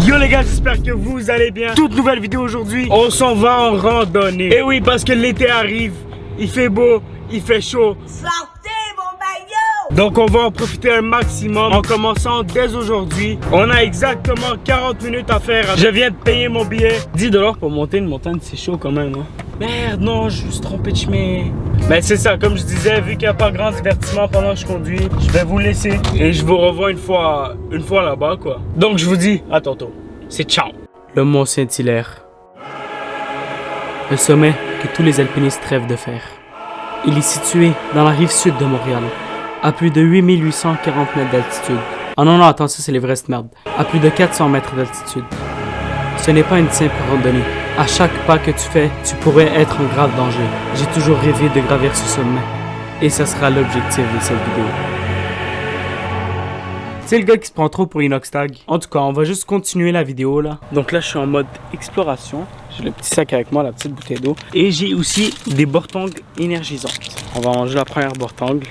Yo les gars, j'espère que vous allez bien. Toute nouvelle vidéo aujourd'hui, on s'en va en randonnée. Et oui, parce que l'été arrive, il fait beau, il fait chaud. Sortez mon maillot! Donc on va en profiter un maximum en commençant dès aujourd'hui. On a exactement 40 minutes à faire. Je viens de payer mon billet. 10 $ pour monter une montagne, c'est chaud quand même, hein? Merde, non, je me suis trompé de chemin. Mais c'est ça, comme je disais, vu qu'il n'y a pas grand divertissement pendant que je conduis, je vais vous laisser et je vous revois une fois là-bas, quoi. Donc je vous dis à tantôt. C'est ciao. Le Mont Saint-Hilaire. Le sommet que tous les alpinistes rêvent de faire. Il est situé dans la rive sud de Montréal, à plus de 8840 mètres d'altitude. Ah non, attends, ça c'est l'Everest, merde. À plus de 400 mètres d'altitude. Ce n'est pas une simple randonnée. À chaque pas que tu fais, tu pourrais être en grave danger. J'ai toujours rêvé de gravir ce sommet. Et ça sera l'objectif de cette vidéo. C'est le gars qui se prend trop pour Inoxtag. En tout cas, on va juste continuer la vidéo là. Donc là, je suis en mode exploration. J'ai le petit sac avec moi, la petite bouteille d'eau. Et j'ai aussi des Bortong énergisantes. On va manger la première Bortong.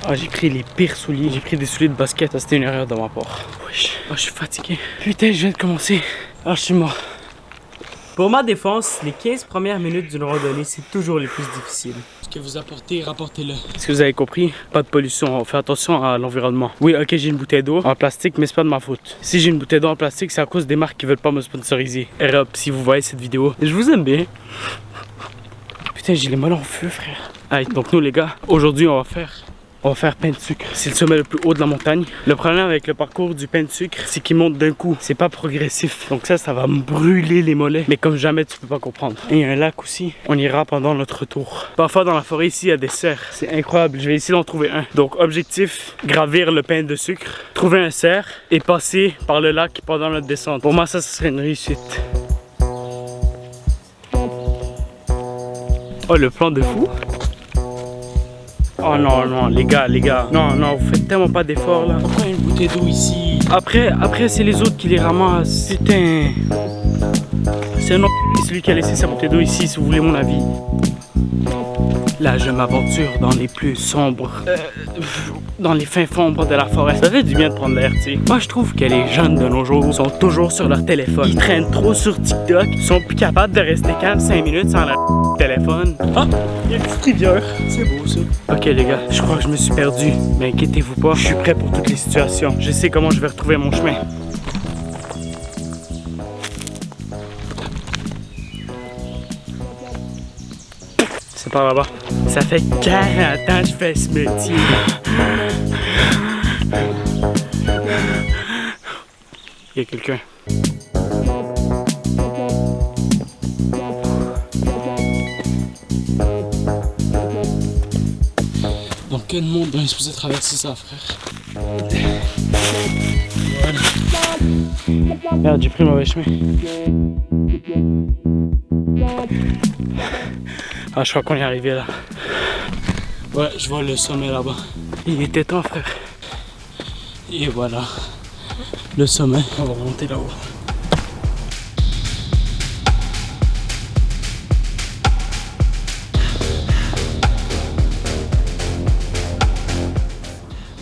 Ah, j'ai pris les pires souliers. J'ai pris des souliers de basket. C'était une erreur de ma part. Wesh. Ah, je suis fatigué. Putain, je viens de commencer. Ah, je suis mort. Pour ma défense, les 15 premières minutes d'une randonnée, c'est toujours les plus difficiles. Ce que vous apportez, rapportez-le. Est-ce que vous avez compris? Pas de pollution, on fait attention à l'environnement. Oui, ok, j'ai une bouteille d'eau en plastique, mais c'est pas de ma faute. Si j'ai une bouteille d'eau en plastique, c'est à cause des marques qui veulent pas me sponsoriser. Europe, si vous voyez cette vidéo, je vous aime bien. Putain, j'ai les mains en feu, frère. Allez, donc nous les gars, aujourd'hui on va faire pain de sucre. C'est le sommet le plus haut de la montagne. Le problème avec le parcours du pain de sucre, c'est qu'il monte d'un coup. C'est pas progressif. Donc ça va me brûler les mollets. Mais comme jamais, tu peux pas comprendre. Et il y a un lac aussi. On ira pendant notre retour. Parfois dans la forêt ici, il y a des cerfs. C'est incroyable. Je vais essayer d'en trouver un. Donc objectif, gravir le pain de sucre, trouver un cerf et passer par le lac pendant notre descente. Pour moi, ça serait une réussite. Oh, le plan de fou. Oh non, les gars, non, vous faites tellement pas d'efforts là. Pourquoi il y a une bouteille d'eau ici? Après c'est les autres qui les ramassent. Putain. C'est un enculé celui qui a laissé sa bouteille d'eau ici, si vous voulez mon avis. Là, je m'aventure dans les plus sombres, dans les fins sombres de la forêt. Ça fait du bien de prendre l'air, tu sais. Moi, je trouve que les jeunes de nos jours sont toujours sur leur téléphone. Ils traînent trop sur TikTok. Ils sont plus capables de rester calmes 5 minutes sans leur téléphone. Ah, il y a une petite rivière. C'est beau, ça. Ok, les gars, je crois que je me suis perdu. Mais inquiétez-vous pas, je suis prêt pour toutes les situations. Je sais comment je vais retrouver mon chemin. C'est par là-bas. Ça fait 40 ans que je fais ce métier. Il y a quelqu'un. Dans quel monde on est supposé traverser ça, frère? Voilà. Merde, j'ai pris le mauvais chemin. Ah, je crois qu'on est arrivé là. Ouais, je vois le sommet là-bas. Il était temps, frère. Et voilà. Le sommet. On va monter là-haut.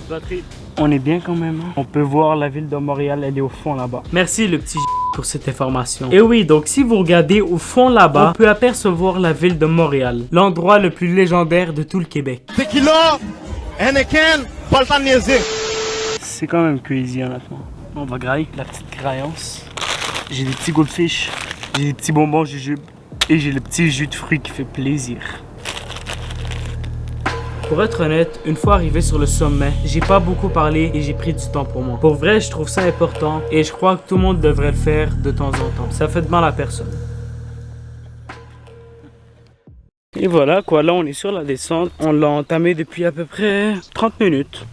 Batterie. On est bien quand même. Hein? On peut voir la ville de Montréal, elle est au fond là-bas. Merci le petit pour cette information. Et oui, donc si vous regardez au fond là-bas, on peut apercevoir la ville de Montréal, l'endroit le plus légendaire de tout le Québec. Tequila, Anakin, pas le temps de niaiser. C'est quand même crazy honnêtement. On va grailler la petite craillance. J'ai des petits goldfish, j'ai des petits bonbons jujubes et j'ai le petit jus de fruits qui fait plaisir. Pour être honnête, une fois arrivé sur le sommet, j'ai pas beaucoup parlé et j'ai pris du temps pour moi. Pour vrai, je trouve ça important et je crois que tout le monde devrait le faire de temps en temps. Ça fait de mal à personne. Et voilà quoi, là on est sur la descente. On l'a entamé depuis à peu près 30 minutes.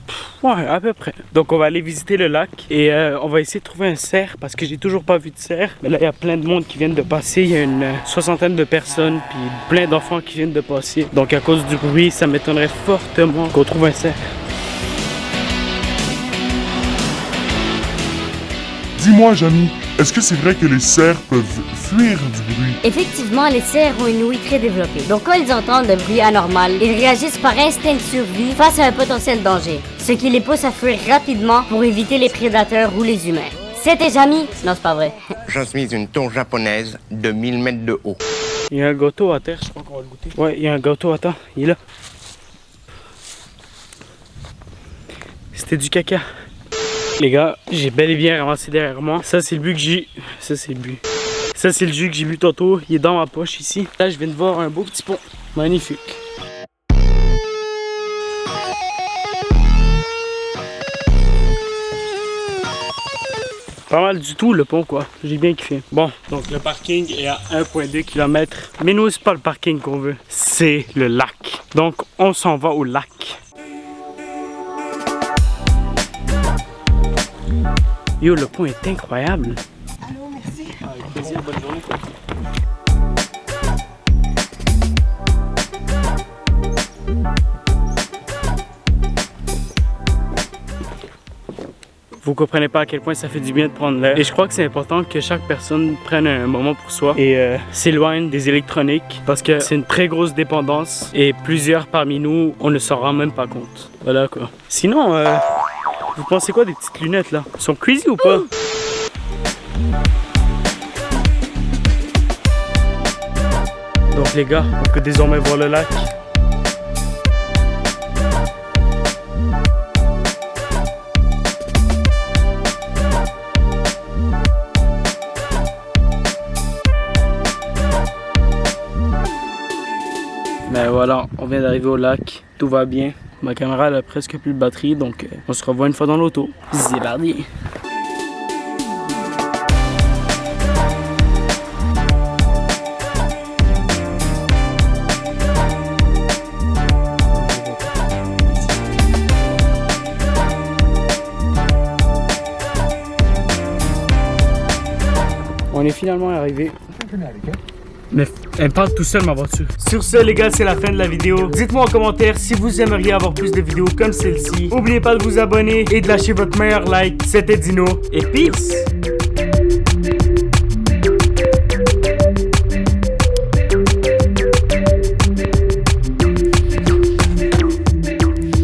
Ouais, à peu près. Donc on va aller visiter le lac et on va essayer de trouver un cerf parce que j'ai toujours pas vu de cerf. Mais là il y a plein de monde qui viennent de passer. Il y a une soixantaine de personnes puis plein d'enfants qui viennent de passer. Donc à cause du bruit, ça m'étonnerait fortement qu'on trouve un cerf. Dis-moi, Jamy, est-ce que c'est vrai que les cerfs peuvent fuir du bruit? Effectivement, les cerfs ont une ouïe très développée. Donc quand ils entendent un bruit anormal, ils réagissent par instinct de survie face à un potentiel danger, ce qui les pousse à fuir rapidement pour éviter les prédateurs ou les humains. c'est tes amis. Non, c'est pas vrai. Je suis une tour japonaise de 1000 mètres de haut. Il y a un gâteau à terre, je crois qu'on va le goûter. Ouais, il y a un gâteau à terre, il est là. C'était du caca. Les gars, j'ai bel et bien ramassé derrière moi. Ça, c'est le but que j'ai. Ça, c'est le but. Ça, c'est le jus que j'ai bu tantôt. Il est dans ma poche ici. Là, je viens de voir un beau petit pont. Magnifique. Pas mal du tout le pont quoi, j'ai bien kiffé. Bon, donc le parking est à 1,2 km. Mais nous, c'est pas le parking qu'on veut, c'est le lac. Donc on s'en va au lac. Yo, le pont est incroyable. Allô, merci. Avec plaisir, bonne journée. Vous comprenez pas à quel point ça fait du bien de prendre l'air. Et je crois que c'est important que chaque personne prenne un moment pour soi et s'éloigne des électroniques parce que c'est une très grosse dépendance et plusieurs parmi nous, on ne s'en rend même pas compte. Voilà quoi. Sinon, vous pensez quoi des petites lunettes là? Elles sont crazy ou pas? Donc les gars, on peut désormais voir le lac. Ben voilà, on vient d'arriver au lac, tout va bien. Ma caméra elle a presque plus de batterie, donc on se revoit une fois dans l'auto. C'est parti! On est finalement arrivé. Mais elle parle tout seul ma voiture. Sur ce les gars, c'est la fin de la vidéo. Dites-moi en commentaire si vous aimeriez avoir plus de vidéos comme celle-ci. N'oubliez pas de vous abonner et de lâcher votre meilleur like. C'était Dino et peace!